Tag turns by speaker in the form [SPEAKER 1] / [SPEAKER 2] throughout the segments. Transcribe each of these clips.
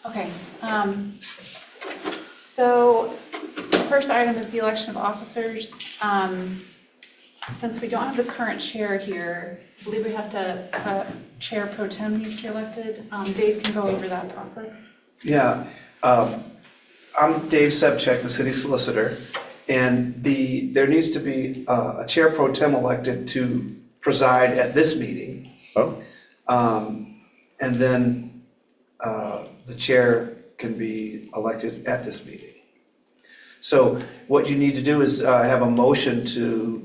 [SPEAKER 1] Okay, so the first item is the election of officers. Since we don't have the current chair here, I believe we have to, Chair Pro Tem needs to be elected. Dave can go over that process.
[SPEAKER 2] Yeah, I'm Dave Sevchek, the city solicitor, and there needs to be a chair pro tem elected to preside at this meeting.
[SPEAKER 3] Oh,
[SPEAKER 2] And then the chair can be elected at this meeting. So what you need to do is have a motion to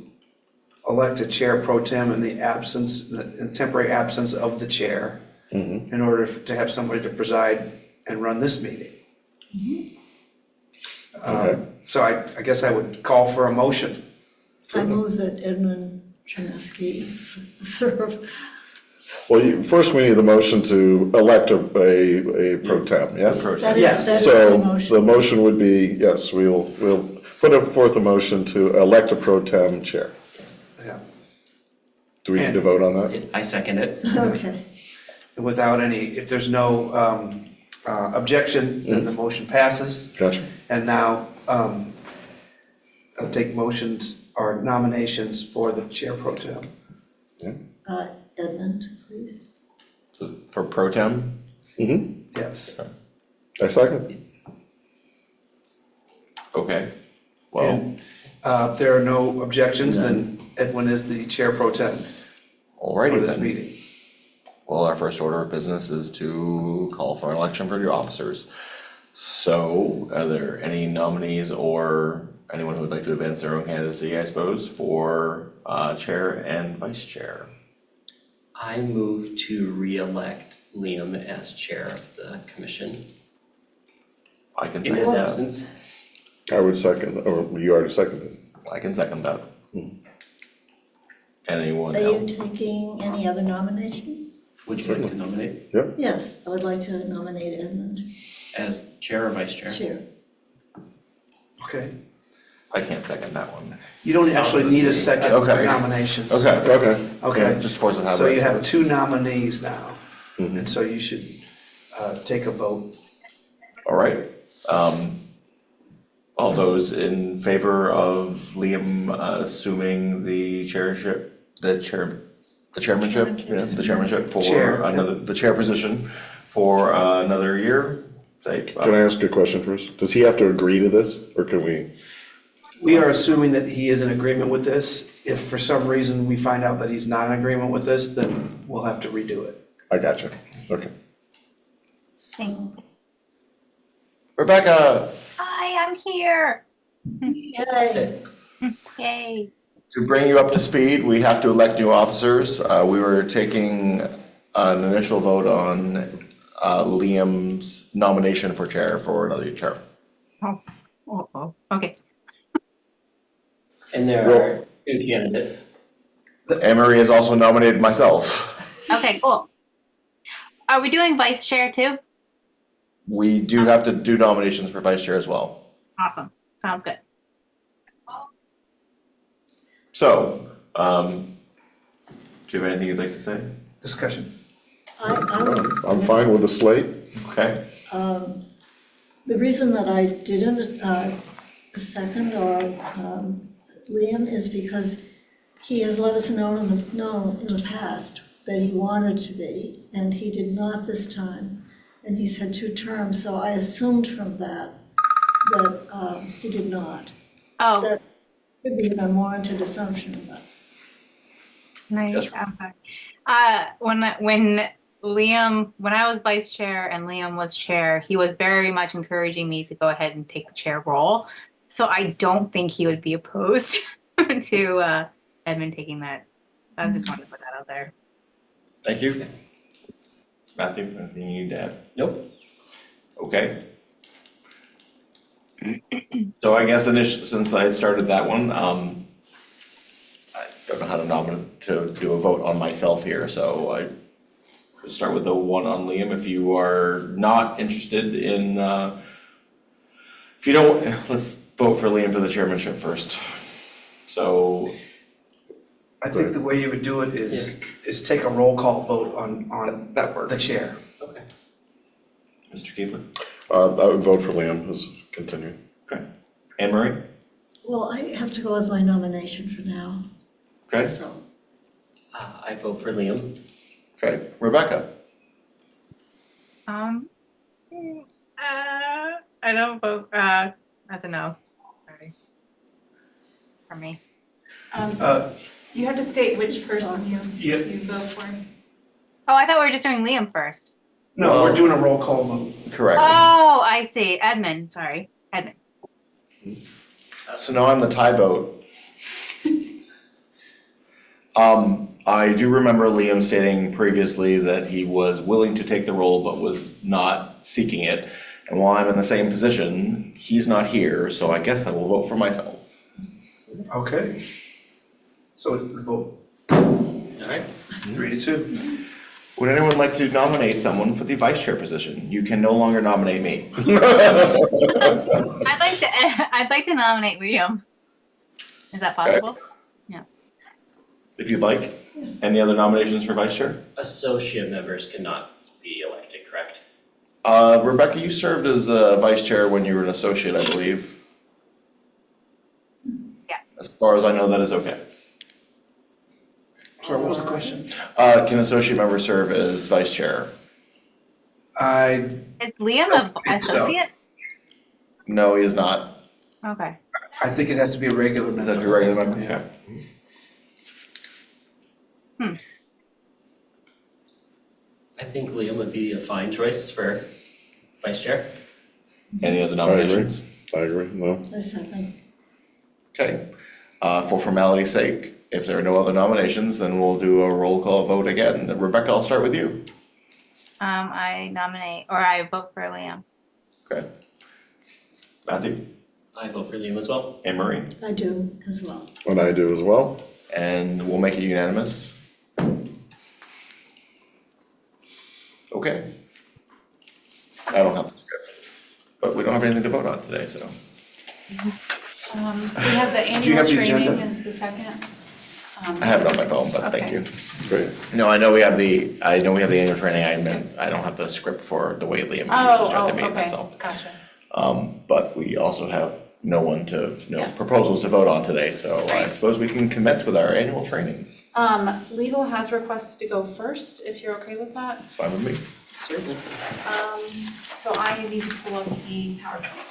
[SPEAKER 2] elect a chair pro tem in the temporary absence of the chair, in order to have somebody to preside and run this meeting.
[SPEAKER 3] okay.
[SPEAKER 2] So I guess I would call for a motion.
[SPEAKER 4] I move that Edmund Janeski serve.
[SPEAKER 3] Well, first we need the motion to elect a pro tem, yes?
[SPEAKER 4] That
[SPEAKER 2] Yes.
[SPEAKER 4] is
[SPEAKER 3] So
[SPEAKER 4] the
[SPEAKER 3] the
[SPEAKER 4] motion.
[SPEAKER 3] motion would be, yes, we'll put forth a motion to elect a pro tem chair.
[SPEAKER 2] Yeah.
[SPEAKER 3] Do we need to vote on that?
[SPEAKER 5] I second it.
[SPEAKER 4] Okay.
[SPEAKER 2] Without any, if there's no objection, then the motion passes.
[SPEAKER 3] Gotcha.
[SPEAKER 2] And now I'll take motions or nominations for the chair pro tem.
[SPEAKER 4] Edmund, please.
[SPEAKER 5] For pro tem?
[SPEAKER 2] Yes.
[SPEAKER 3] I second.
[SPEAKER 5] Okay. Well,
[SPEAKER 2] And if there are no objections, then Edwin is the chair pro tem for
[SPEAKER 5] alrighty
[SPEAKER 2] this
[SPEAKER 5] then.
[SPEAKER 2] meeting.
[SPEAKER 5] Well, our first order of business is to call for an election for the officers. So are there any nominees or anyone who would like to advance their own candidacy, I suppose, for chair and vice chair?
[SPEAKER 6] I move to re-elect Liam as chair of the commission
[SPEAKER 5] I can
[SPEAKER 6] in
[SPEAKER 5] second
[SPEAKER 6] his
[SPEAKER 5] that.
[SPEAKER 6] absence.
[SPEAKER 3] I would second, or you already seconded.
[SPEAKER 5] I can second that. Anyone
[SPEAKER 4] Are you
[SPEAKER 5] else?
[SPEAKER 4] taking any other nominations?
[SPEAKER 6] Would you like to nominate
[SPEAKER 4] Yes, I would like to nominate Edmund
[SPEAKER 6] as chair or vice chair?
[SPEAKER 4] chair.
[SPEAKER 2] Okay.
[SPEAKER 5] I can't second that one.
[SPEAKER 2] You don't actually need a second for
[SPEAKER 5] Okay.
[SPEAKER 2] nominations.
[SPEAKER 3] Okay.
[SPEAKER 2] Okay.
[SPEAKER 5] Just force of habit.
[SPEAKER 2] So
[SPEAKER 5] I
[SPEAKER 2] you have
[SPEAKER 5] suppose.
[SPEAKER 2] two nominees now, and so you should take a vote.
[SPEAKER 5] All right. All those in favor of Liam assuming the chairmanship for
[SPEAKER 2] Chair,
[SPEAKER 5] another, the chair position for another year? Say,
[SPEAKER 3] Can I ask a question first? Does he have to agree to this, or can we?
[SPEAKER 2] We are assuming that he is in agreement with this. If for some reason we find out that he's not in agreement with this, then we'll have to redo it.
[SPEAKER 3] I gotcha. Okay.
[SPEAKER 1] Sing.
[SPEAKER 5] Rebecca,
[SPEAKER 1] Hi, I'm here.
[SPEAKER 4] Yay.
[SPEAKER 1] Yay.
[SPEAKER 5] to bring you up to speed, we have to elect new officers. We were taking an initial vote on Liam's nomination for chair for another term.
[SPEAKER 1] Okay.
[SPEAKER 6] And there are two candidates.
[SPEAKER 5] Emery has also nominated myself.
[SPEAKER 7] Okay, cool. Are we doing vice chair too?
[SPEAKER 5] We do have to do nominations for vice chair as well.
[SPEAKER 7] Awesome. Sounds good.
[SPEAKER 5] So, do you have anything you'd like to say?
[SPEAKER 2] Discussion.
[SPEAKER 4] I would.
[SPEAKER 3] I'm fine with the slate.
[SPEAKER 5] Okay.
[SPEAKER 4] The reason that I didn't second or Liam is because he has let us know in the past that he wanted to be, and he did not this time. And he's had 2 terms, so I assumed from that he did not.
[SPEAKER 7] Oh,
[SPEAKER 4] That could be an unwarranted assumption, but.
[SPEAKER 7] nice.
[SPEAKER 5] Yes.
[SPEAKER 7] Okay. When I was vice chair and Liam was chair, he was very much encouraging me to go ahead and take the chair role. So I don't think he would be opposed to Edmund taking that. I just wanted to put that out there.
[SPEAKER 5] Thank you. Matthew, anything you need to add?
[SPEAKER 6] Nope.
[SPEAKER 5] Okay. So I guess since I had started that one, I don't know how to do a vote on myself here, so I could start with the one on Liam. If you are not interested in, if you don't, let's vote for Liam for the chairmanship first. So,
[SPEAKER 2] I think the way you would do it is take a roll call vote on
[SPEAKER 5] that works.
[SPEAKER 2] the chair.
[SPEAKER 6] Okay.
[SPEAKER 5] Mr. Keebler?
[SPEAKER 3] I would vote for Liam as continuing.
[SPEAKER 5] Okay. Anne Marie?
[SPEAKER 4] Well, I have to go with my nomination for now,
[SPEAKER 5] Okay,
[SPEAKER 4] so.
[SPEAKER 6] I vote for Liam.
[SPEAKER 5] okay. Rebecca?
[SPEAKER 7] I don't vote, that's a no, sorry. For me.
[SPEAKER 1] You have to state which person you
[SPEAKER 2] Yeah.
[SPEAKER 1] vote for.
[SPEAKER 7] Oh, I thought we were just doing Liam first.
[SPEAKER 2] No, we're doing a roll call vote.
[SPEAKER 5] Correct.
[SPEAKER 7] Oh, I see, Edmund, sorry, Edmund.
[SPEAKER 5] So now I'm the tie vote. I do remember Liam stating previously that he was willing to take the role but was not seeking it. And while I'm in the same position, he's not here, so I guess I will vote for myself.
[SPEAKER 2] Okay. So vote
[SPEAKER 6] All right.
[SPEAKER 2] 3-2.
[SPEAKER 5] Would anyone like to nominate someone for the vice chair position? You can no longer nominate me.
[SPEAKER 7] I'd like to nominate Liam. Is that possible?
[SPEAKER 5] If you'd like. Any other nominations for vice chair?
[SPEAKER 6] Associate members cannot be elected, correct?
[SPEAKER 5] Rebecca, you served as vice chair when you were an associate, I believe.
[SPEAKER 7] Yeah.
[SPEAKER 5] As far as I know, that is okay.
[SPEAKER 2] Sorry, what was the question?
[SPEAKER 5] Can associate members serve as vice chair?
[SPEAKER 7] Is Liam a
[SPEAKER 2] think so.
[SPEAKER 7] associate?
[SPEAKER 5] No, he is not.
[SPEAKER 7] Okay.
[SPEAKER 2] I think it has to be a regular member.
[SPEAKER 5] Is that your regular member?
[SPEAKER 2] Yeah.
[SPEAKER 5] Okay.
[SPEAKER 6] I think Liam would be a fine choice for vice chair.
[SPEAKER 5] Any other nominations?
[SPEAKER 3] I agree, no.
[SPEAKER 4] I second.
[SPEAKER 5] Okay. For formality's sake, if there are no other nominations, then we'll do a roll call vote again. Rebecca, I'll start with you.
[SPEAKER 7] I vote for Liam.
[SPEAKER 5] Okay. Matthew?
[SPEAKER 6] I vote for Liam as well.
[SPEAKER 5] Anne Marie?
[SPEAKER 4] I do as well.
[SPEAKER 3] And I do as well.
[SPEAKER 5] And we'll make it unanimous. Okay. I don't have the script, but we don't have anything to vote on today, so.
[SPEAKER 1] We have the
[SPEAKER 2] Do you have
[SPEAKER 1] annual
[SPEAKER 2] the
[SPEAKER 1] training
[SPEAKER 2] agenda?
[SPEAKER 1] is the second.
[SPEAKER 5] I have it on my phone, but thank
[SPEAKER 1] Okay.
[SPEAKER 5] you.
[SPEAKER 3] Great.
[SPEAKER 5] No, I know we have the annual training. I don't have the script for the way Liam usually start the meeting, that's all.
[SPEAKER 1] Okay, gotcha.
[SPEAKER 5] But we also have no one to,
[SPEAKER 1] Yeah.
[SPEAKER 5] proposals to vote on today, so I suppose we can commence with our annual trainings.
[SPEAKER 1] Legal has requested to go first, if you're okay with that.
[SPEAKER 5] It's fine with me.
[SPEAKER 6] Certainly.
[SPEAKER 1] So I need to pull up the PowerPoint.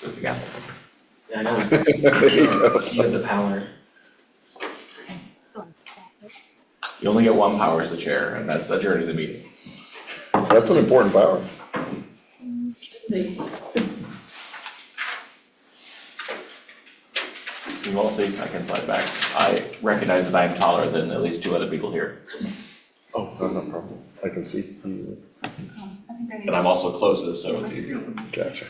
[SPEAKER 5] Where's the gavel?
[SPEAKER 6] Yeah, I know.
[SPEAKER 3] There you go.
[SPEAKER 6] You have the power.
[SPEAKER 5] You only get one power as the chair, and that's adjourning the meeting.
[SPEAKER 3] That's an important power.
[SPEAKER 5] You all see, I can slide back. I recognize that I am taller than at least two other people here,
[SPEAKER 3] Oh, no problem. I can see easily.
[SPEAKER 1] I think I need.
[SPEAKER 5] and I'm also closest, so it's easier.
[SPEAKER 3] Gotcha.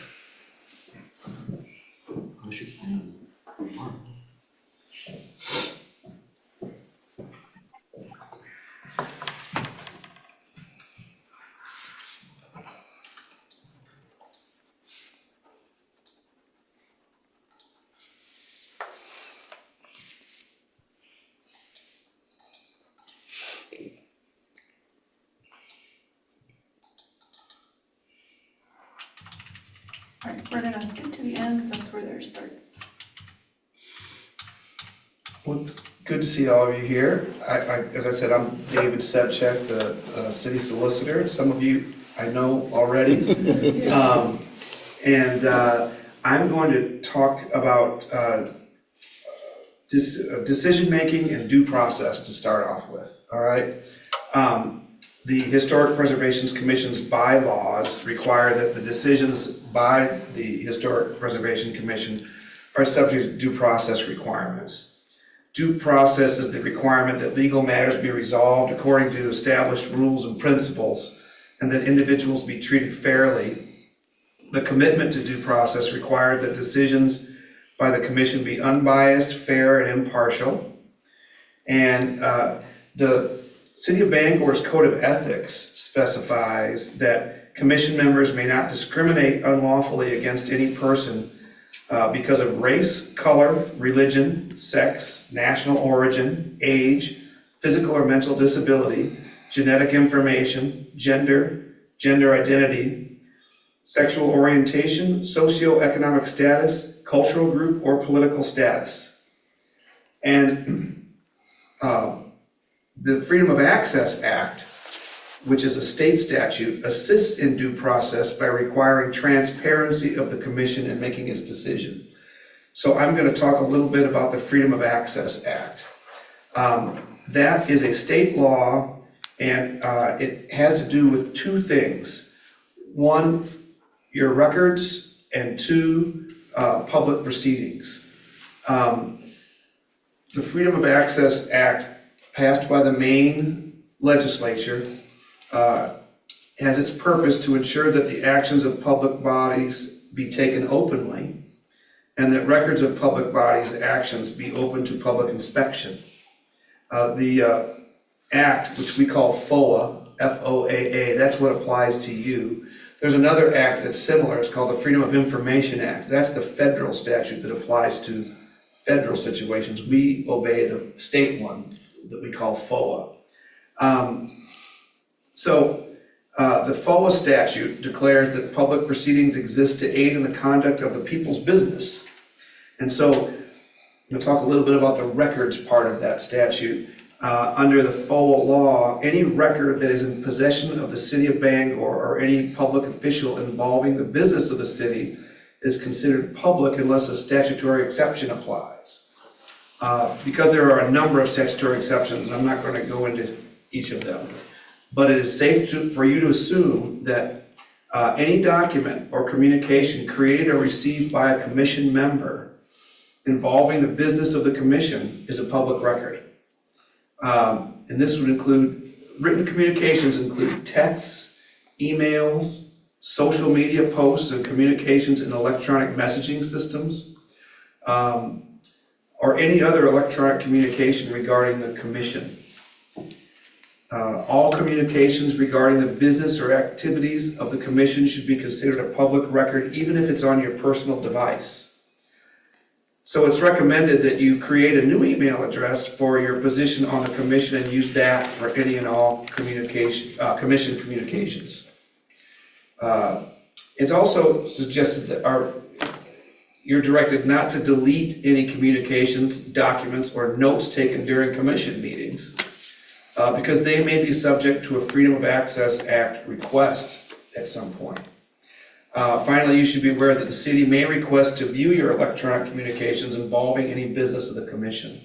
[SPEAKER 1] All right, we're gonna skip to the end, because that's where theirs starts.
[SPEAKER 2] Well, it's good to see all of you here. As I said, I'm David Sebchek, the city solicitor. Some of you I know already. I'm going to talk about decision-making and due process to start off with, all right? The Historic Preservations Commission's bylaws require that the decisions by the Historic Preservation Commission are subject to due process requirements. Due process is the requirement that legal matters be resolved according to established rules and principles, and that individuals be treated fairly. The commitment to due process requires that decisions by the commission be unbiased, fair, and impartial. And the City of Bangor's Code of Ethics specifies that commission members may not discriminate unlawfully against any person because of race, color, religion, sex, national origin, age, physical or mental disability, genetic information, gender, gender identity, sexual orientation, socioeconomic status, cultural group, or political status. And the Freedom of Access Act, which is a state statute, assists in due process by requiring transparency of the commission in making its decision. So I'm going to talk a little bit about the Freedom of Access Act. That is a state law, and it has to do with two things. One, your records, and two, public proceedings. The Freedom of Access Act, passed by the Maine legislature, has its purpose to ensure that the actions of public bodies be taken openly and that records of public bodies' actions be open to public inspection. The act, which we call FOA, F-O-A-A, that's what applies to you. There's another act that's similar, it's called the Freedom of Information Act. That's the federal statute that applies to federal situations. We obey the state one that we call FOA. The FOA statute declares that public proceedings exist to aid in the conduct of the people's business. And so, I'm going to talk a little bit about the records part of that statute. Under the FOA law, any record that is in possession of the city of Bangor or any public official involving the business of the city is considered public unless a statutory exception applies. Because there are a number of statutory exceptions, I'm not going to go into each of them. But it is safe for you to assume that any document or communication created or received by a commission member involving the business of the commission is a public record. And this would include, written communications include texts, emails, social media posts and communications in electronic messaging systems, or any other electronic communication regarding the commission. All communications regarding the business or activities of the commission should be considered a public record, even if it's on your personal device. So it's recommended that you create a new email address for your position on the commission and use that for any and all communication, commission communications. It's also suggested that you're directed not to delete any communications, documents, or notes taken during commission meetings, because they may be subject to a Freedom of Access Act request at some point. Finally, you should be aware that the city may request to view your electronic communications involving any business of the commission.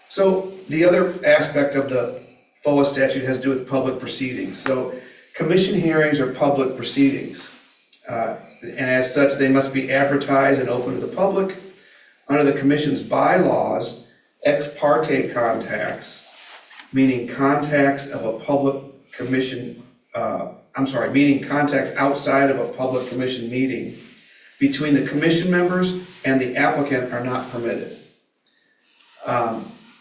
[SPEAKER 2] So the other aspect of the FOA statute has to do with public proceedings. So commission hearings are public proceedings. And as such, they must be advertised and open to the public. Under the commission's bylaws, ex parte contacts, meaning contacts of a public commission, meaning contacts outside of a public commission meeting between the commission members and the applicant are not permitted.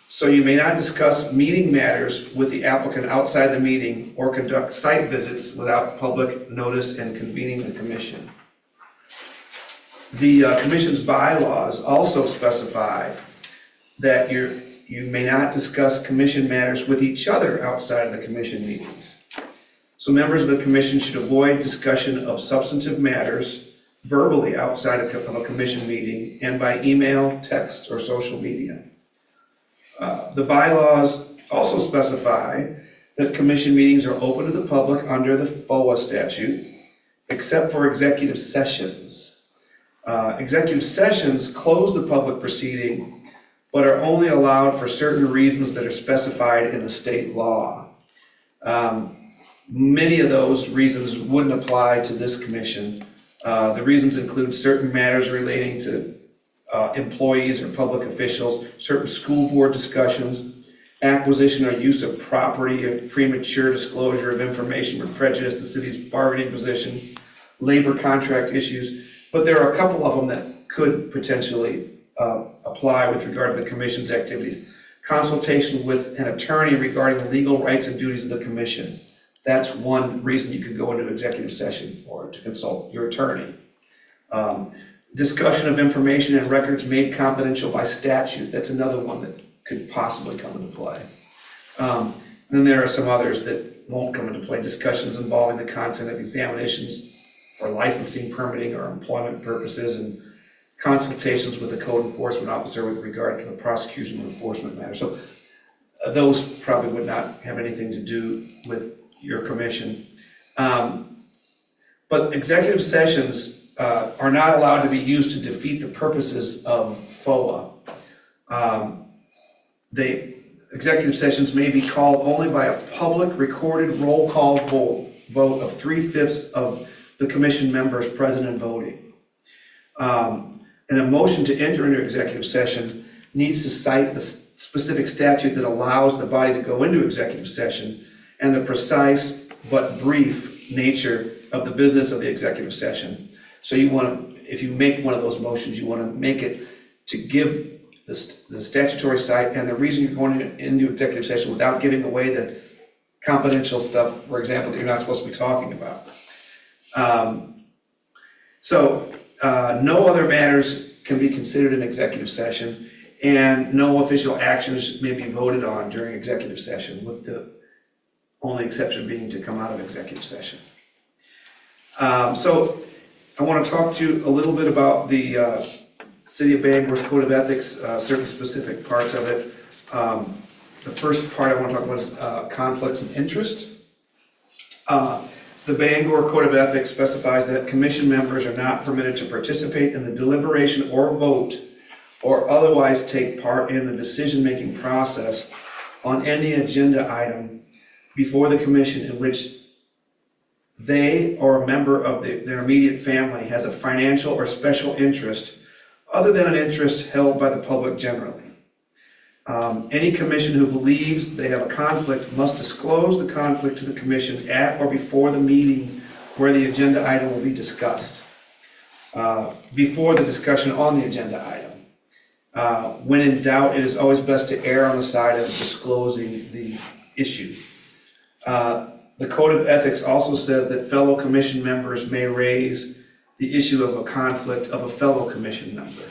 [SPEAKER 2] So you may not discuss meeting matters with the applicant outside the meeting or conduct site visits without public notice and convening the commission. The commission's bylaws also specify that you may not discuss commission matters with each other outside of the commission meetings. So members of the commission should avoid discussion of substantive matters verbally outside of a commission meeting and by email, text, or social media. The bylaws also specify that commission meetings are open to the public under the FOA statute, except for executive sessions. Executive sessions close the public proceeding, but are only allowed for certain reasons that are specified in the state law. Many of those reasons wouldn't apply to this commission. The reasons include certain matters relating to employees or public officials, certain school board discussions, acquisition or use of property, of premature disclosure of information would prejudice the city's bargaining position, labor contract issues, but there are a couple of them that could potentially apply with regard to the commission's activities. Consultation with an attorney regarding the legal rights and duties of the commission. That's one reason you could go into executive session or to consult your attorney. Discussion of information and records made confidential by statute. That's another one that could possibly come into play. And then there are some others that won't come into play, discussions involving the content of examinations for licensing, permitting, or employment purposes, and consultations with the code enforcement officer with regard to the prosecution and enforcement matter. So those probably would not have anything to do with your commission. But executive sessions are not allowed to be used to defeat the purposes of FOA. Executive sessions may be called only by a public recorded roll call vote of 3/5 of the commission members present and voting. And a motion to enter into executive session needs to cite the specific statute that allows the body to go into executive session and the precise but brief nature of the business of the executive session. So you want to, if you make one of those motions, you want to make it to give the statutory site and the reason you're going into executive session without giving away the confidential stuff, for example, that you're not supposed to be talking about. No other matters can be considered in executive session, and no official actions may be voted on during executive session, with the only exception being to come out of executive session. So I want to talk to you a little bit about the City of Bangor's Code of Ethics, certain specific parts of it. The first part I want to talk about is conflicts of interest. The Bangor Code of Ethics specifies that commission members are not permitted to participate in the deliberation or vote or otherwise take part in the decision-making process on any agenda item before the commission in which they or a member of their immediate family has a financial or special interest other than an interest held by the public generally. Any commission who believes they have a conflict must disclose the conflict to the commission at or before the meeting where the agenda item will be discussed, before the discussion on the agenda item. When in doubt, it is always best to err on the side of disclosing the issue. The Code of Ethics also says that fellow commission members may raise the issue of a conflict of a fellow commission member.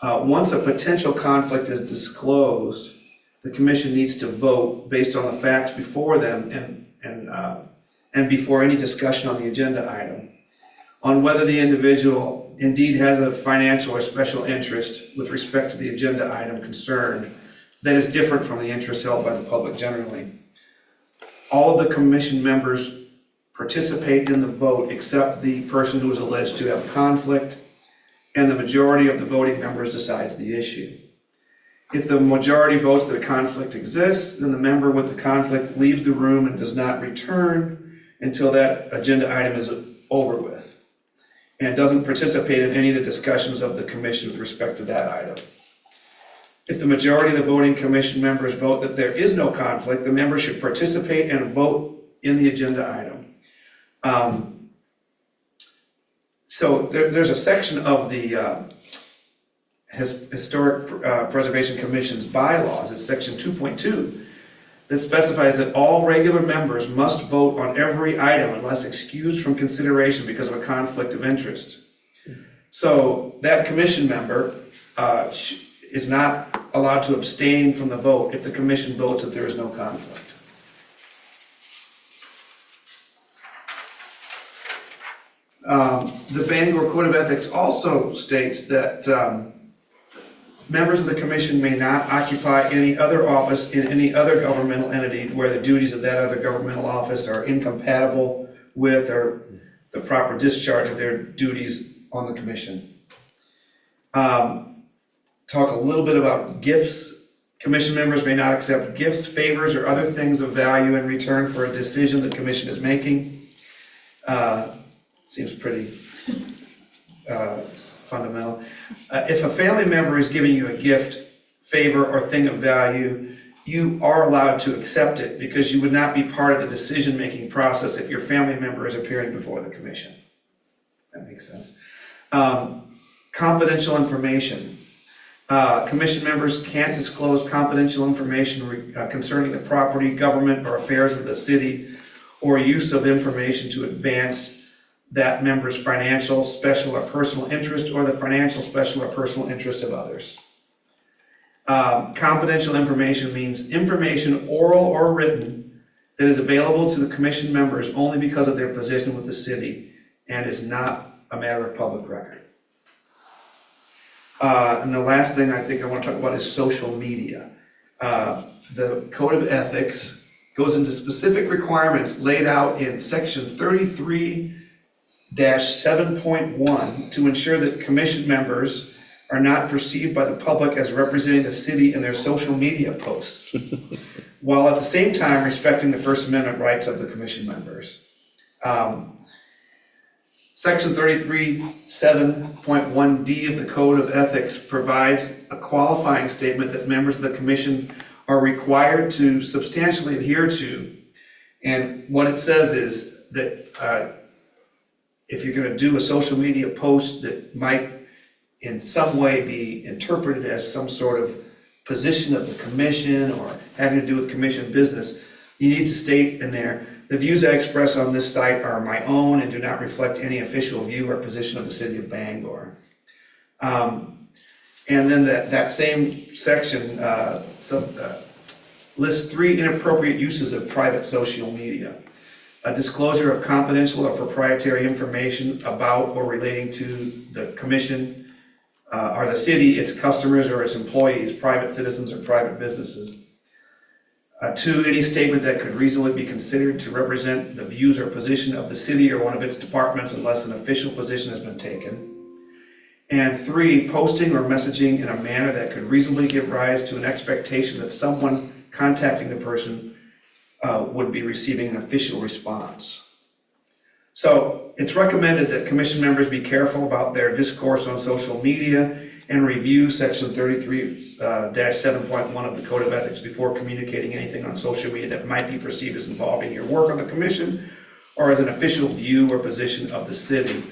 [SPEAKER 2] Once a potential conflict is disclosed, the commission needs to vote based on the facts before them and before any discussion on the agenda item on whether the individual indeed has a financial or special interest with respect to the agenda item concerned that is different from the interest held by the public generally. All of the commission members participate in the vote except the person who is alleged to have a conflict, and the majority of the voting members decides the issue. If the majority votes that a conflict exists, then the member with the conflict leaves the room and does not return until that agenda item is over with, and doesn't participate in any of the discussions of the commission with respect to that item. If the majority of the voting commission members vote that there is no conflict, the member should participate and vote in the agenda item. So there's a section of the Historic Preservation Commission's bylaws, it's section 2.2, that specifies that all regular members must vote on every item unless excused from consideration because of a conflict of interest. So that commission member is not allowed to abstain from the vote if the commission votes that there is no conflict. The Bangor Code of Ethics also states that members of the commission may not occupy any other office in any other governmental entity where the duties of that other governmental office are incompatible with or the proper discharge of their duties on the commission. Talk a little bit about gifts. Commission members may not accept gifts, favors, or other things of value in return for a decision the commission is making. Seems pretty fundamental. If a family member is giving you a gift, favor, or thing of value, you are allowed to accept it because you would not be part of the decision-making process if your family member is appearing before the commission. That makes sense. Confidential information. Commission members can't disclose confidential information concerning the property, government, or affairs of the city, or use of information to advance that member's financial, special, or personal interest, or the financial, special, or personal interest of others. Confidential information means information, oral or written, that is available to the commission members only because of their position with the city and is not a matter of public record. And the last thing I think I want to talk about is social media. The Code of Ethics goes into specific requirements laid out in section 33-7.1 to ensure that commission members are not perceived by the public as representing the city in their social media posts, while at the same time respecting the First Amendment rights of the commission members. Section 33-7.1D of the Code of Ethics provides a qualifying statement that members of the commission are required to substantially adhere to. And what it says is that if you're going to do a social media post that might in some way be interpreted as some sort of position of the commission or having to do with commission business, you need to state in there, the views I express on this site are my own and do not reflect any official view or position of the city of Bangor. And then that same section lists 3 inappropriate uses of private social media. A disclosure of confidential or proprietary information about or relating to the commission, or the city, its customers or its employees, private citizens or private businesses. 2, any statement that could reasonably be considered to represent the views or position of the city or one of its departments unless an official position has been taken. And 3, posting or messaging in a manner that could reasonably give rise to an expectation that someone contacting the person would be receiving an official response. So it's recommended that commission members be careful about their discourse on social media and review section 33-7.1 of the Code of Ethics before communicating anything on social media that might be perceived as involving your work on the commission or as an official view or position of the city.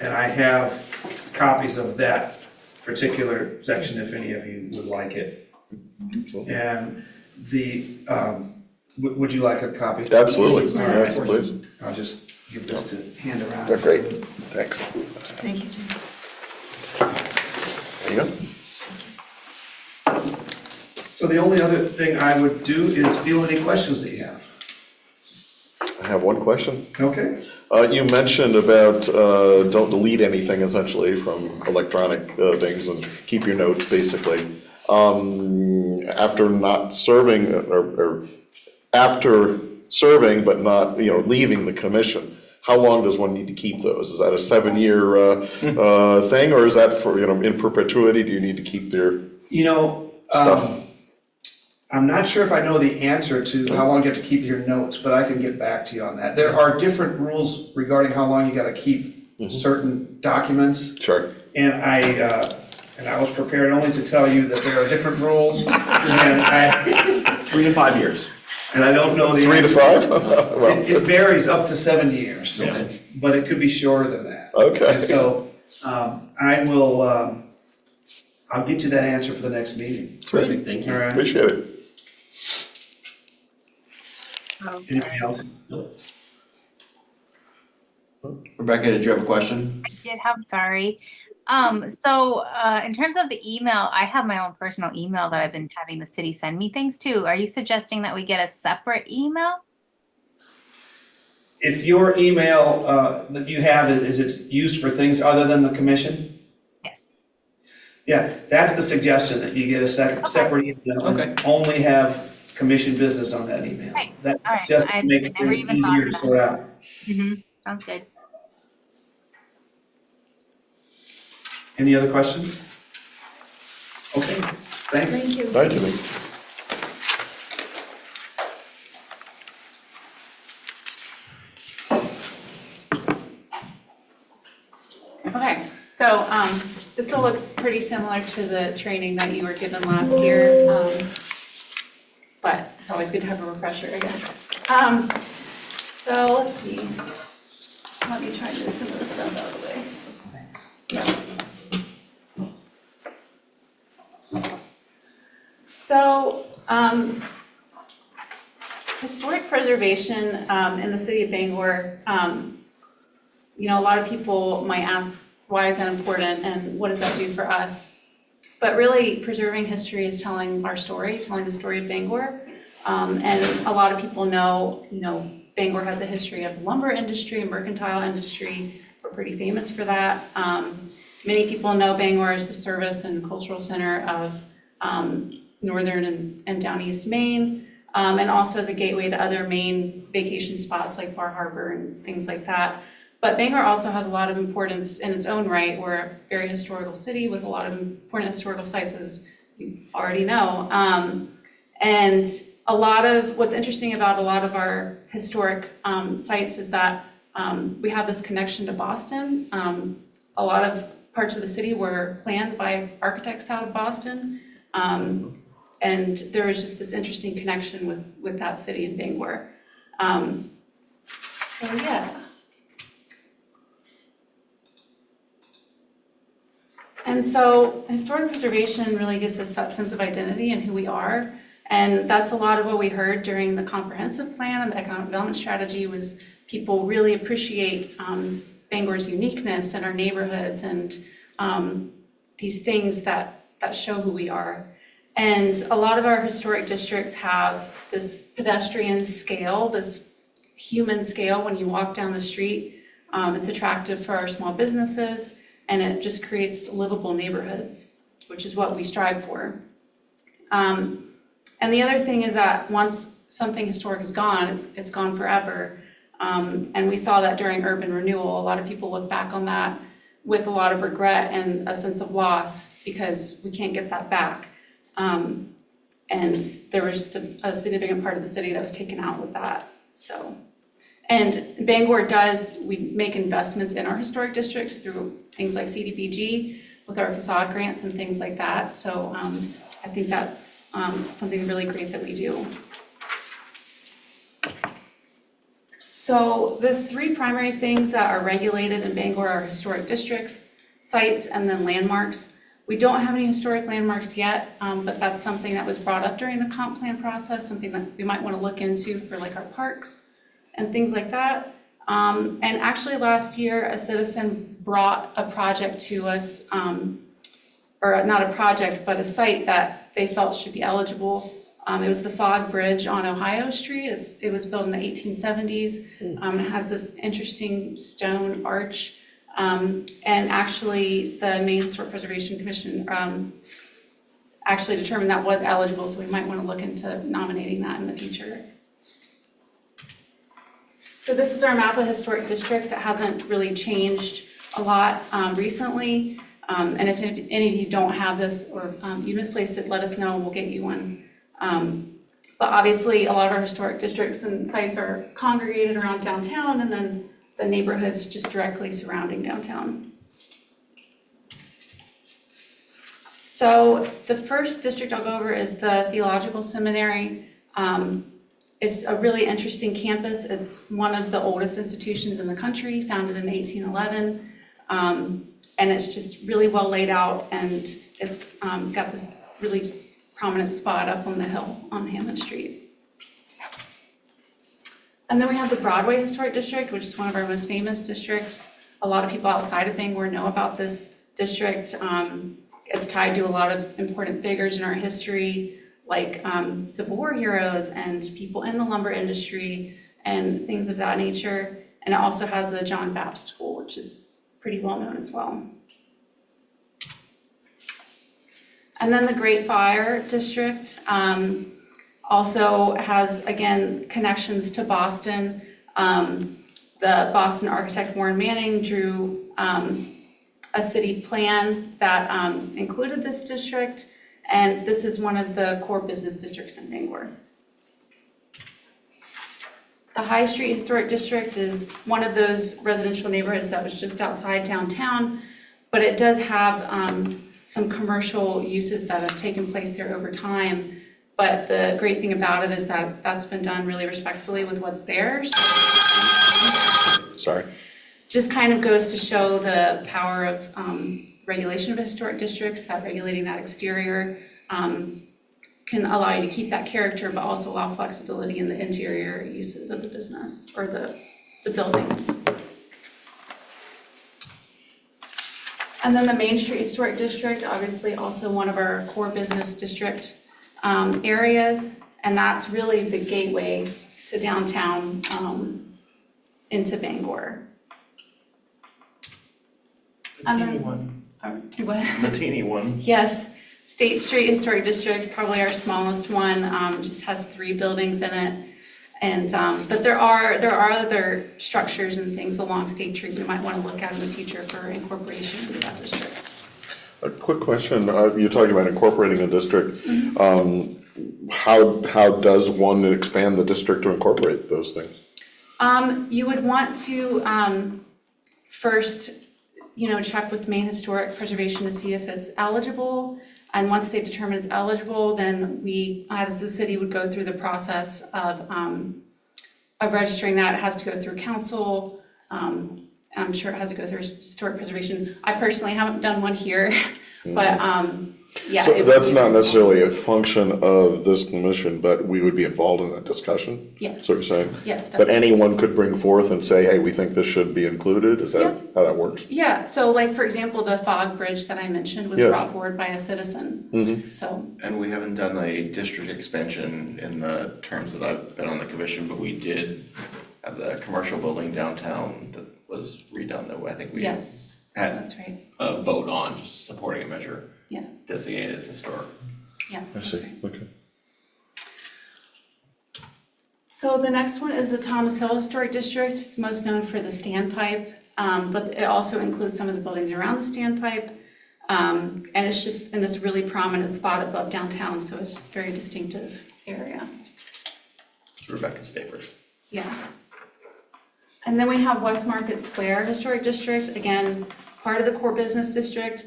[SPEAKER 2] And I have copies of that particular section if any of you would like it. And would you like a copy?
[SPEAKER 3] Absolutely,
[SPEAKER 2] All right.
[SPEAKER 3] yes, please.
[SPEAKER 2] I'll just give this to hand around.
[SPEAKER 3] They're great, thanks.
[SPEAKER 4] Thank you, Jim.
[SPEAKER 3] There you go.
[SPEAKER 2] So the only other thing I would do is field any questions that you have.
[SPEAKER 3] I have one question.
[SPEAKER 2] Okay?
[SPEAKER 3] You mentioned about don't delete anything essentially from electronic things and keep your notes basically. After not serving or after serving but not, leaving the commission, how long does one need to keep those? Is that a 7-year thing, or is that for, in perpetuity? Do you need to keep their stuff?
[SPEAKER 2] I'm not sure if I know the answer to how long you have to keep your notes, but I can get back to you on that. There are different rules regarding how long you gotta keep certain documents.
[SPEAKER 3] Sure.
[SPEAKER 2] And I was prepared only to tell you that there are different rules. And
[SPEAKER 5] 3 to 5 years.
[SPEAKER 2] I don't know the
[SPEAKER 3] 3 to
[SPEAKER 2] answer.
[SPEAKER 3] 5? Well,
[SPEAKER 2] It varies up to 7 years,
[SPEAKER 5] Okay.
[SPEAKER 2] but it could be shorter than that.
[SPEAKER 3] okay.
[SPEAKER 2] And so, I'll get you that answer for the next meeting.
[SPEAKER 6] Perfect, thank
[SPEAKER 2] All
[SPEAKER 6] you.
[SPEAKER 2] right?
[SPEAKER 3] Appreciate it.
[SPEAKER 2] Anybody else?
[SPEAKER 5] Rebecca, did you have a question?
[SPEAKER 7] I did have, sorry. So in terms of the email, I have my own personal email that I've been having the city send me things to. Are you suggesting that we get a separate email?
[SPEAKER 2] If your email that you have, is it used for things other than the commission?
[SPEAKER 7] Yes.
[SPEAKER 2] Yeah, that's the suggestion, that you get a separate email and
[SPEAKER 5] Okay.
[SPEAKER 2] only have commission business on that email.
[SPEAKER 7] Right.
[SPEAKER 2] That
[SPEAKER 7] All right.
[SPEAKER 2] just
[SPEAKER 7] I
[SPEAKER 2] makes
[SPEAKER 7] never
[SPEAKER 2] things
[SPEAKER 7] even thought
[SPEAKER 2] easier
[SPEAKER 7] of
[SPEAKER 2] to
[SPEAKER 7] that.
[SPEAKER 2] sort out.
[SPEAKER 7] Sounds good.
[SPEAKER 2] Any other questions? Okay, thanks.
[SPEAKER 4] Thank you.
[SPEAKER 3] Thank you, Lee.
[SPEAKER 1] Okay, so this will look pretty similar to the training that you were given last year, but it's always good to have a refresher, I guess. So let's see. Let me try to move some of this stuff out of the way. So, historic preservation in the city of Bangor, a lot of people might ask, why is that important and what does that do for us? But really preserving history is telling our story, telling the story of Bangor. And a lot of people know, Bangor has a history of lumber industry and mercantile industry. We're pretty famous for that. Many people know Bangor as the service and cultural center of northern and down east Maine, and also as a gateway to other Maine vacation spots like Bar Harbor and things like that. But Bangor also has a lot of importance in its own right. We're a very historical city with a lot of important historical sites, as you already know. And a lot of what's interesting about a lot of our historic sites is that we have this connection to Boston. A lot of parts of the city were planned by architects out of Boston. And there was just this interesting connection with that city in Bangor. So yeah. And so historic preservation really gives us that sense of identity and who we are. And that's a lot of what we heard during the comprehensive plan and the economic development strategy was people really appreciate Bangor's uniqueness and our neighborhoods and these things that show who we are. And a lot of our historic districts have this pedestrian scale, this human scale. When you walk down the street, it's attractive for our small businesses, and it just creates livable neighborhoods, which is what we strive for. And the other thing is that once something historic is gone, it's gone forever. And we saw that during urban renewal. A lot of people look back on that with a lot of regret and a sense of loss because we can't get that back. And there was just a significant part of the city that was taken out with that. So, and Bangor we make investments in our historic districts through things like CDBG with our facade grants and things like that. So I think that's something really great that we do. So the three primary things that are regulated in Bangor are historic districts, sites, and then landmarks. We don't have any historic landmarks yet, but that's something that was brought up during the comp plan process, something that we might want to look into for like our parks and things like that. And actually last year, a citizen brought a project to us, or not a project, but a site that they felt should be eligible. It was the Fog Bridge on Ohio Street. It was built in the 1870s. It has this interesting stone arch. And actually, the Maine Historic Preservation Commission actually determined that was eligible, so we might want to look into nominating that in the future. So this is our map of historic districts. It hasn't really changed a lot recently. And if any of you don't have this or you misplaced it, let us know and we'll get you one. But obviously, a lot of our historic districts and sites are congregated around downtown and then the neighborhoods just directly surrounding downtown. So the first district I'll go over is the Theological Seminary. It's a really interesting campus. It's one of the oldest institutions in the country, founded in 1811. And it's just really well laid out, and it's got this really prominent spot up on the hill on Hammond Street. And then we have the Broadway Historic District, which is one of our most famous districts. A lot of people outside of Bangor know about this district. It's tied to a lot of important figures in our history, like Civil War heroes and people in the lumber industry and things of that nature. And it also has the John Baptist School, which is pretty well known as well. And then the Great Fire District also has, again, connections to Boston. The Boston architect Warren Manning drew a city plan that included this district, and this is one of the core business districts in Bangor. The High Street Historic District is one of those residential neighborhoods that was just outside downtown, but it does have some commercial uses that have taken place there over time. But the great thing about it is that that's been done really respectfully with what's there.
[SPEAKER 3] Sorry.
[SPEAKER 1] Just kind of goes to show the power of regulation of historic districts, that regulating that exterior can allow you to keep that character, but also allow flexibility in the interior uses of the business or the building. And then the Main Street Historic District, obviously also one of our core business district areas. And that's really the gateway to downtown into Bangor.
[SPEAKER 5] The
[SPEAKER 1] And
[SPEAKER 5] teeny
[SPEAKER 1] then-
[SPEAKER 5] one,
[SPEAKER 1] What?
[SPEAKER 5] the teeny one.
[SPEAKER 1] Yes, State Street Historic District, probably our smallest one, just has 3 buildings in it. And, but there are other structures and things along State Street we might want to look at in the future for incorporation into that district.
[SPEAKER 3] A quick question, you're talking about incorporating a district. How does one expand the district to incorporate those things?
[SPEAKER 1] You would want to, first, check with Maine Historic Preservation to see if it's eligible. And once they determine it's eligible, then we, as the city, would go through the process of registering that. It has to go through council. I'm sure it has to go through historic preservation. I personally haven't done one here, but, yeah.
[SPEAKER 3] So
[SPEAKER 1] it-
[SPEAKER 3] that's not necessarily a function of this commission, but we would be involved in that discussion?
[SPEAKER 1] Yes.
[SPEAKER 3] That's what you're saying?
[SPEAKER 1] Yes,
[SPEAKER 3] But
[SPEAKER 1] definitely.
[SPEAKER 3] anyone could bring forth and say, hey, we think this should be included? Is that
[SPEAKER 1] Yeah.
[SPEAKER 3] how that works?
[SPEAKER 1] Yeah, so like, for example, the fog bridge that I mentioned was
[SPEAKER 3] Yes.
[SPEAKER 1] brought forward by a citizen. So,
[SPEAKER 5] And we haven't done a district expansion in the terms that I've been on the commission, but we did have the commercial building downtown that was redone, that I think we
[SPEAKER 1] yes,
[SPEAKER 5] had
[SPEAKER 1] that's right.
[SPEAKER 5] a vote on, just supporting a measure
[SPEAKER 1] Yeah,
[SPEAKER 5] designated as historic.
[SPEAKER 1] yeah,
[SPEAKER 3] I
[SPEAKER 1] that's
[SPEAKER 3] see,
[SPEAKER 1] right.
[SPEAKER 3] okay.
[SPEAKER 1] So the next one is the Thomas Hill Historic District, most known for the standpipe, but it also includes some of the buildings around the standpipe. And it's just in this really prominent spot above downtown, so it's just a very distinctive area.
[SPEAKER 5] Rebecca's favorite.
[SPEAKER 1] Yeah. And then we have West Market Square Historic District, again, part of the core business district.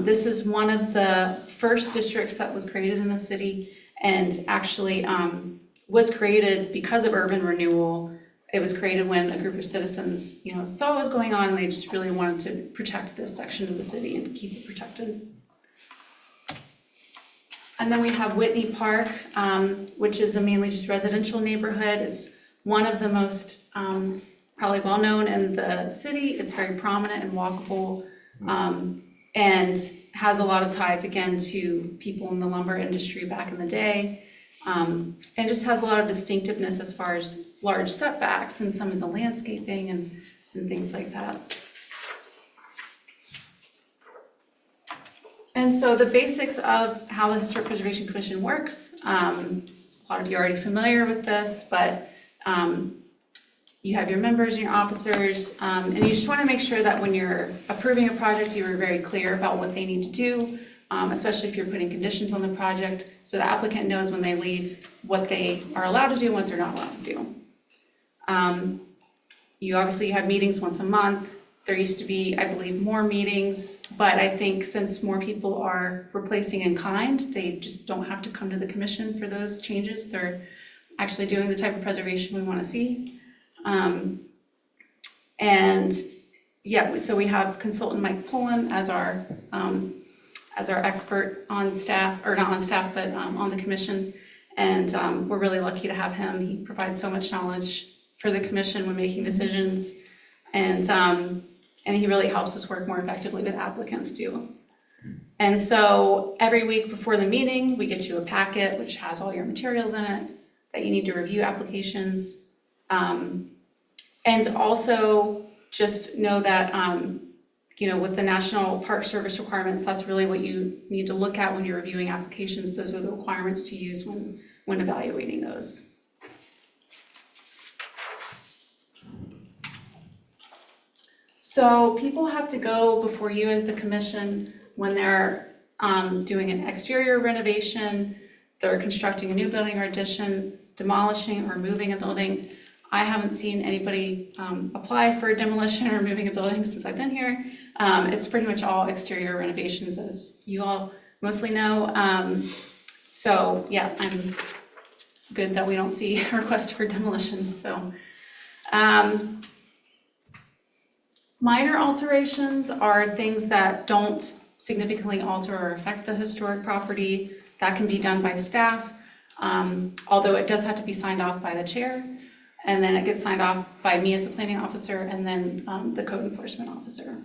[SPEAKER 1] This is one of the first districts that was created in the city, and actually was created because of urban renewal. It was created when a group of citizens, saw what was going on, and they just really wanted to protect this section of the city and keep it protected. And then we have Whitney Park, which is a mainly just residential neighborhood. It's one of the most probably well-known in the city. It's very prominent and walkable, and has a lot of ties, again, to people in the lumber industry back in the day. And just has a lot of distinctiveness as far as large setbacks and some of the landscaping and things like that. And so the basics of how the Historic Preservation Commission works, a lot of you are already familiar with this, but you have your members and your officers, and you just want to make sure that when you're approving a project, you are very clear about what they need to do, especially if you're putting conditions on the project, so the applicant knows when they leave what they are allowed to do and what they're not allowed to do. You have meetings once a month. There used to be, I believe, more meetings, but I think since more people are replacing in kind, they just don't have to come to the commission for those changes. They're actually doing the type of preservation we want to see. And yeah, so we have consultant Mike Pullen as our expert on staff, or not on staff, but on the commission. And we're really lucky to have him. He provides so much knowledge for the commission when making decisions. And he really helps us work more effectively with applicants too. And so every week before the meeting, we get you a packet which has all your materials in it that you need to review applications. And also just know that, with the National Park Service requirements, that's really what you need to look at when you're reviewing applications. Those are the requirements to use when evaluating those. So people have to go before you as the commission when they're doing an exterior renovation, they're constructing a new building or addition, demolishing or moving a building. I haven't seen anybody apply for demolition or moving a building since I've been here. It's pretty much all exterior renovations, as you all mostly know. So yeah, I'm good that we don't see requests for demolition, so. Minor alterations are things that don't significantly alter or affect the historic property. That can be done by staff, although it does have to be signed off by the chair. And then it gets signed off by me as the planning officer, and then the code enforcement officer.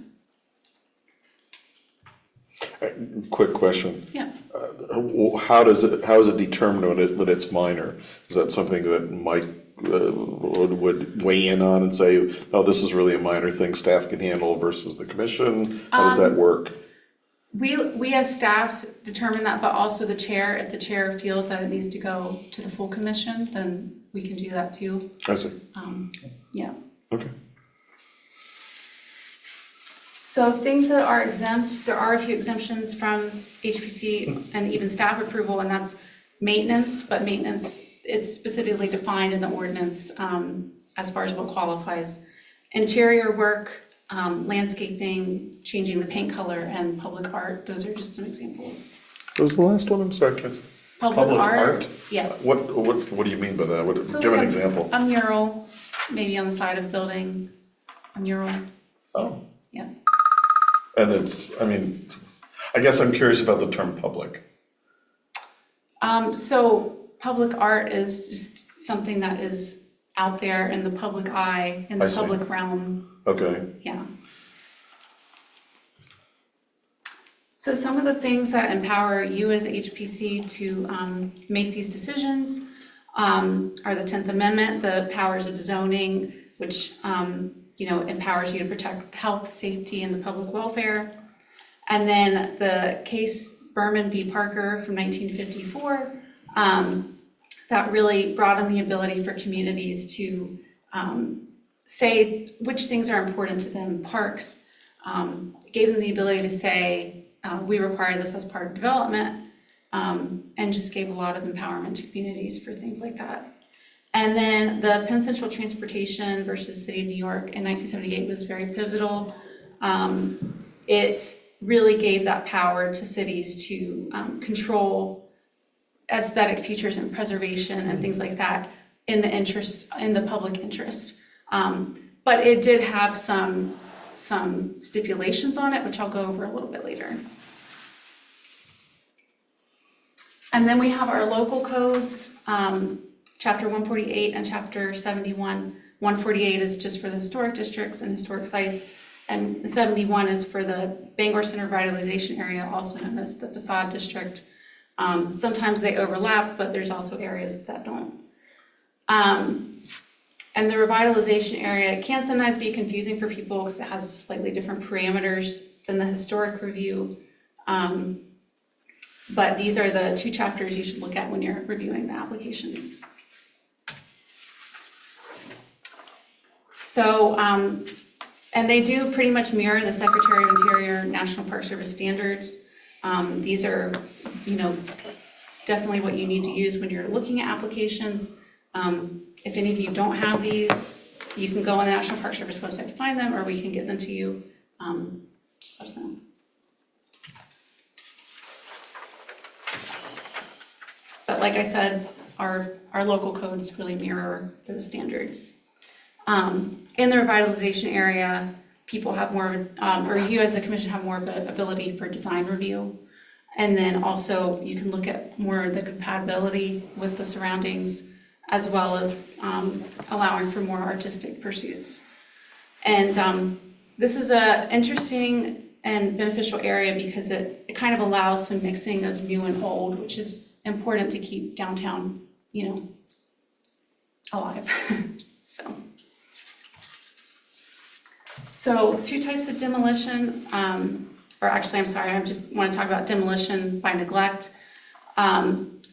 [SPEAKER 3] Quick question.
[SPEAKER 1] Yeah.
[SPEAKER 3] How is it determined that it's minor? Is that something that Mike would weigh in on and say, oh, this is really a minor thing staff can handle versus the commission? How does that work?
[SPEAKER 1] We as staff determine that, but also the chair, if the chair feels that it needs to go to the full commission, then we can do that too.
[SPEAKER 3] I see.
[SPEAKER 1] Yeah.
[SPEAKER 3] Okay.
[SPEAKER 1] So things that are exempt, there are a few exemptions from HPC and even staff approval, and that's maintenance, but maintenance, it's specifically defined in the ordinance as far as what qualifies. Interior work, landscaping, changing the paint color, and public art, those are just some examples.
[SPEAKER 3] What was the last one? I'm sorry, Chance.
[SPEAKER 1] Public art?
[SPEAKER 3] art?
[SPEAKER 1] Yeah.
[SPEAKER 3] What do you mean by that?
[SPEAKER 1] So
[SPEAKER 3] Give an
[SPEAKER 1] like
[SPEAKER 3] example.
[SPEAKER 1] A mural, maybe on the side of a building, a mural,
[SPEAKER 3] Oh.
[SPEAKER 1] yeah.
[SPEAKER 3] And I guess I'm curious about the term public.
[SPEAKER 1] So public art is just something that is out there in the public eye, in
[SPEAKER 3] I
[SPEAKER 1] the
[SPEAKER 3] see.
[SPEAKER 1] public realm,
[SPEAKER 3] Okay.
[SPEAKER 1] yeah. So some of the things that empower you as HPC to make these decisions are the 10th Amendment, the powers of zoning, which empowers you to protect health, safety, and the public welfare. And then the case Berman v. Parker from 1954, that really broadened the ability for communities to say which things are important to them. Parks gave them the ability to say, we require this as part of development, and just gave a lot of empowerment to communities for things like that. And then the Penn Central Transportation versus City of New York in 1978 was very pivotal. It really gave that power to cities to control aesthetic features and preservation and things like that in the public interest. But it did have some stipulations on it, which I'll go over a little bit later. And then we have our local codes, Chapter 148 and Chapter 71. 148 is just for the historic districts and historic sites, and 71 is for the Bangor Center Revitalization Area, also known as the Facade District. Sometimes they overlap, but there's also areas that don't. And the revitalization area can sometimes be confusing for people because it has slightly different parameters than the historic review. But these are the two chapters you should look at when you're reviewing the applications. So, and they do pretty much mirror the Secretary of Interior National Park Service standards. These are, definitely what you need to use when you're looking at applications. If any of you don't have these, you can go on the National Park Service website to find them, or we can get them to you. Just let us know. But like I said, our local codes really mirror those standards. In the revitalization area, people have more, or you as the commission have more of the ability for design review. And then also you can look at more of the compatibility with the surroundings, as well as allowing for more artistic pursuits. And this is a interesting and beneficial area because it kind of allows some mixing of new and old, which is important to keep downtown, alive. So two types of demolition, or actually, I'm sorry, I just want to talk about demolition by neglect,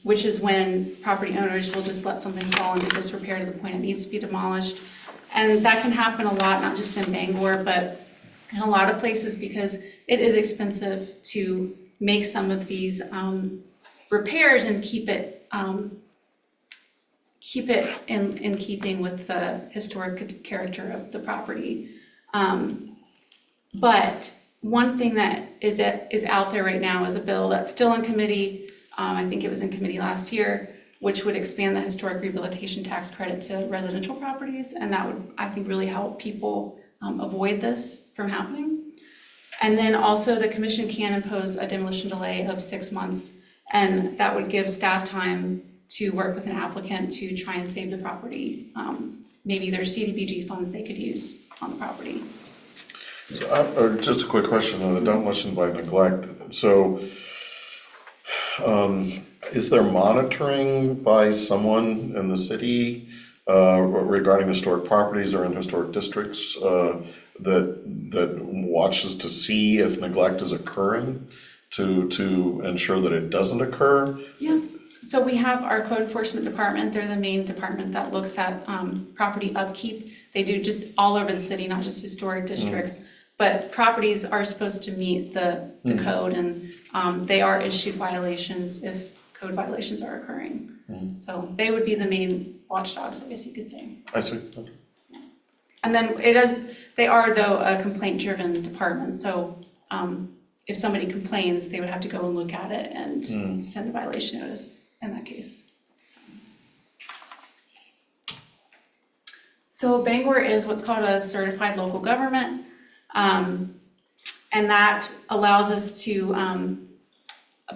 [SPEAKER 1] which is when property owners will just let something fall into disrepair to the point it needs to be demolished. And that can happen a lot, not just in Bangor, but in a lot of places, because it is expensive to make some of these repairs and keep it in keeping with the historic character of the property. But one thing that is out there right now is a bill that's still in committee. I think it was in committee last year, which would expand the historic rehabilitation tax credit to residential properties, and that would, I think, really help people avoid this from happening. And then also the commission can impose a demolition delay of 6 months, and that would give staff time to work with an applicant to try and save the property. Maybe there's CDBG funds they could use on the property.
[SPEAKER 3] Just a quick question on the demolition by neglect. So, is there monitoring by someone in the city regarding historic properties or in historic districts that watches to see if neglect is occurring to ensure that it doesn't occur?
[SPEAKER 1] Yeah, so we have our code enforcement department. They're the main department that looks at property upkeep. They do just all over the city, not just historic districts. But properties are supposed to meet the code, and they are issued violations if code violations are occurring. So they would be the main watchdogs, I guess you could say.
[SPEAKER 3] I see. Okay.
[SPEAKER 1] And then they are though a complaint-driven department, so if somebody complains, they would have to go and look at it and send a violation notice in that case. So Bangor is what's called a certified local government. And that allows us to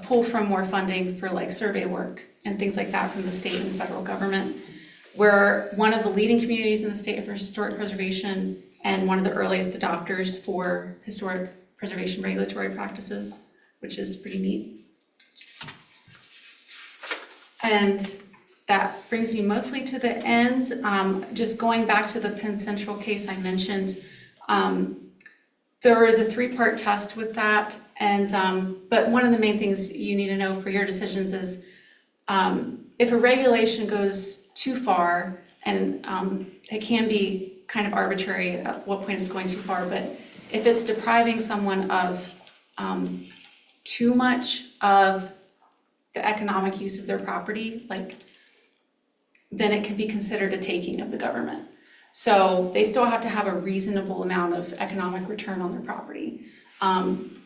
[SPEAKER 1] pull from more funding for like survey work and things like that from the state and federal government. We're one of the leading communities in the state for historic preservation and one of the earliest adopters for historic preservation regulatory practices, which is pretty neat. And that brings me mostly to the end. Just going back to the Penn Central case I mentioned, there is a 3-part test with that, and but one of the main things you need to know for your decisions is if a regulation goes too far, and it can be kind of arbitrary at what point it's going too far, but if it's depriving someone of too much of the economic use of their property, then it can be considered a taking of the government. So they still have to have a reasonable amount of economic return on their property.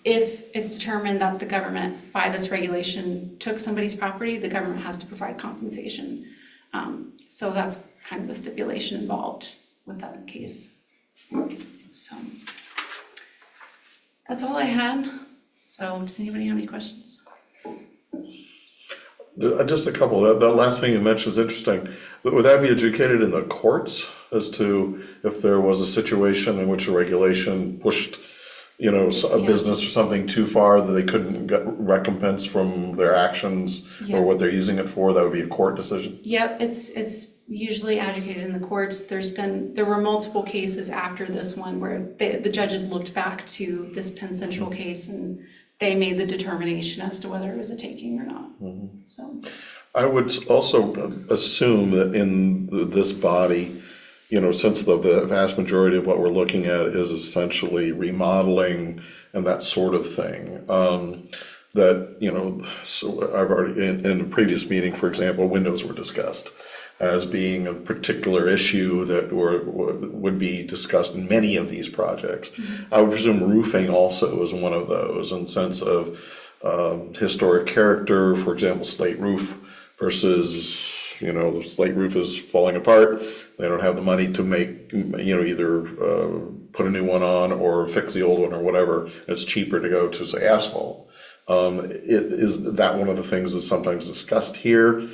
[SPEAKER 1] If it's determined that the government, by this regulation, took somebody's property, the government has to provide compensation. So that's kind of the stipulation involved with that case. So that's all I had. So does anybody have any questions?
[SPEAKER 3] Just a couple. That last thing you mentioned is interesting. Would that be adjudicated in the courts as to if there was a situation in which a regulation pushed, a business or something too far that they couldn't get recompense from their actions or what they're using it for? That would be a court decision?
[SPEAKER 1] Yep, it's usually adjudicated in the courts. There were multiple cases after this one where the judges looked back to this Penn Central case and they made the determination as to whether it was a taking or not. So
[SPEAKER 3] I would also assume that in this body, since the vast majority of what we're looking at is essentially remodeling and that sort of thing, so I've already, in the previous meeting, for example, windows were discussed as being a particular issue that would be discussed in many of these projects. I would presume roofing also is one of those, in sense of historic character, for example, slate roof versus, the slate roof is falling apart. They don't have the money to make, either put a new one on or fix the old one or whatever. It's cheaper to go to, say, asphalt. Is that one of the things that's sometimes discussed here?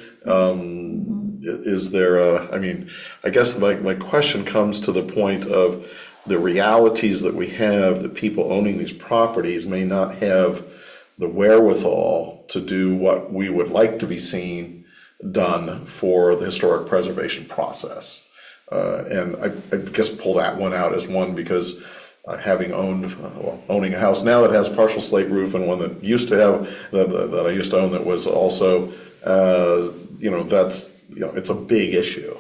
[SPEAKER 3] Is there I guess my question comes to the point of the realities that we have, that people owning these properties may not have the wherewithal to do what we would like to be seen done for the historic preservation process. And I guess pull that one out as one because having owning a house now that has partial slate roof and one that used to have, that I used to own that was also, it's a big issue.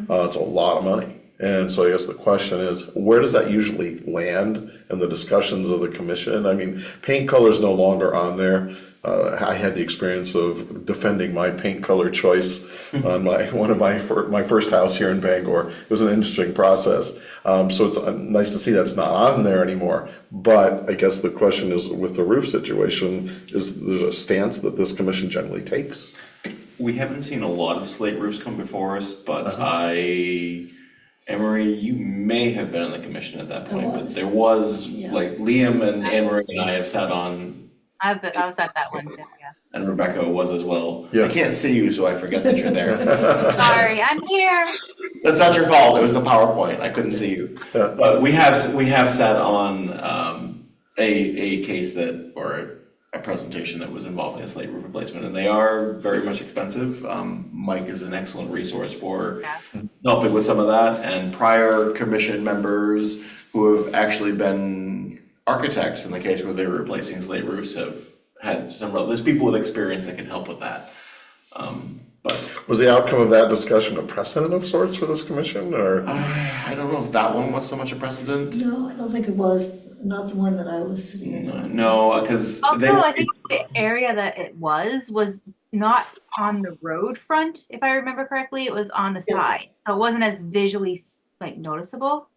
[SPEAKER 3] It's a lot of money. And so I guess the question is, where does that usually land in the discussions of the commission? Paint color is no longer on there. I had the experience of defending my paint color choice on my first house here in Bangor. It was an interesting process. So it's nice to see that's not on there anymore. But I guess the question is, with the roof situation, there's a stance that this commission generally takes?
[SPEAKER 5] We haven't seen a lot of slate roofs come before us, but Emery, you may have been on the commission at that point, but there was, Liam and Anne-Marie and I have sat on.
[SPEAKER 7] I was at that one too, yeah.
[SPEAKER 5] And Rebecca was as well.
[SPEAKER 3] Yes.
[SPEAKER 5] I can't see you, so I forget that you're there.
[SPEAKER 7] Sorry, I'm here.
[SPEAKER 5] That's not your fault, it was the PowerPoint, I couldn't see you.
[SPEAKER 3] Yeah.
[SPEAKER 5] But we have sat on, a case that, or a presentation that was involving a slate roof replacement, and they are very much expensive. Mike is an excellent resource for
[SPEAKER 7] Yeah.
[SPEAKER 5] helping with some of that, and prior commission members who have actually been architects in the case where they were replacing slate roofs have had there's people with experience that can help with that. But
[SPEAKER 3] Was the outcome of that discussion a precedent of sorts for this commission, or?
[SPEAKER 5] I don't know if that one was so much a precedent.
[SPEAKER 4] No, I don't think it was, not the one that I was sitting in.
[SPEAKER 5] No, because they.
[SPEAKER 7] Also, I think the area that it was not on the road front, if I remember correctly. It was on the side, so it wasn't as visually like noticeable.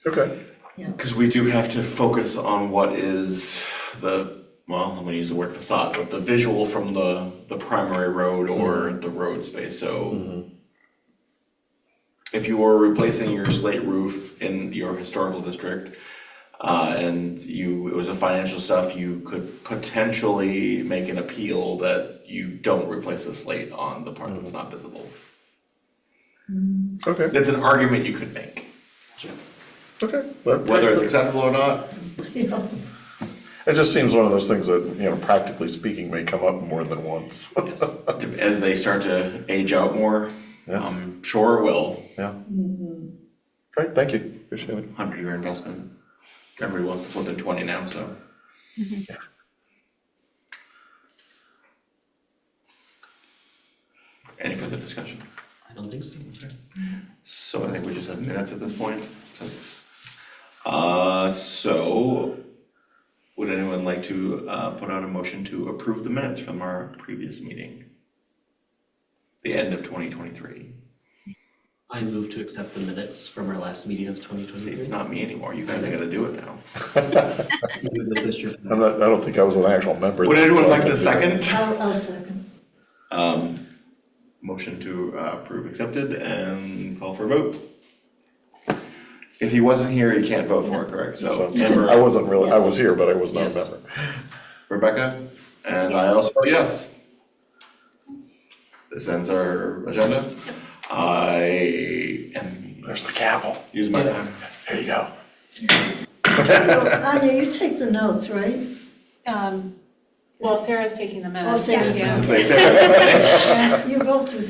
[SPEAKER 3] Okay,
[SPEAKER 5] Because we do have to focus on what is I'm gonna use the word facade, but the visual from the primary road or the road space, so. If you were replacing your slate roof in your historical district, and it was a financial stuff, you could potentially make an appeal that you don't replace the slate on the part that's not visible.
[SPEAKER 3] okay,
[SPEAKER 5] That's an argument you could make,
[SPEAKER 3] okay. But
[SPEAKER 5] whether it's acceptable or not.
[SPEAKER 4] Yeah.
[SPEAKER 3] it just seems one of those things that, practically speaking, may come up more than once.
[SPEAKER 5] As they start to age out more,
[SPEAKER 3] Yes.
[SPEAKER 5] I'm sure it will.
[SPEAKER 3] Yeah. Great, thank you, appreciate it.
[SPEAKER 5] 100-year investment. Everybody wants to flip in 20 now, so. Any further discussion?
[SPEAKER 6] I don't think so.
[SPEAKER 5] So I think we just have minutes at this point, since, so would anyone like to put out a motion to approve the minutes from our previous meeting? The end of 2023.
[SPEAKER 6] I move to accept the minutes from our last meeting of
[SPEAKER 5] See,
[SPEAKER 6] 2023.
[SPEAKER 5] it's not me anymore, you guys are gonna do it now.
[SPEAKER 3] I don't think I was an actual member.
[SPEAKER 5] Would
[SPEAKER 3] then,
[SPEAKER 5] anyone
[SPEAKER 3] so I
[SPEAKER 5] like to
[SPEAKER 3] can't do that.
[SPEAKER 5] second?
[SPEAKER 4] I'll second.
[SPEAKER 5] Motion to approve accepted and call for a vote. If he wasn't here, you can't vote for it, correct? So
[SPEAKER 3] So,
[SPEAKER 5] Amber,
[SPEAKER 3] I wasn't really, I was here, but I was not a
[SPEAKER 6] Yes.
[SPEAKER 3] member.
[SPEAKER 5] Rebecca, and I also vote yes. This ends our agenda. I am,
[SPEAKER 3] There's the gavel,
[SPEAKER 5] use my time.
[SPEAKER 3] here you go.
[SPEAKER 4] So Anya, you take the notes, right?
[SPEAKER 1] Well, Sarah's taking the minutes.
[SPEAKER 4] Sarah's-
[SPEAKER 1] Yeah.
[SPEAKER 5] Say- say-
[SPEAKER 4] You both do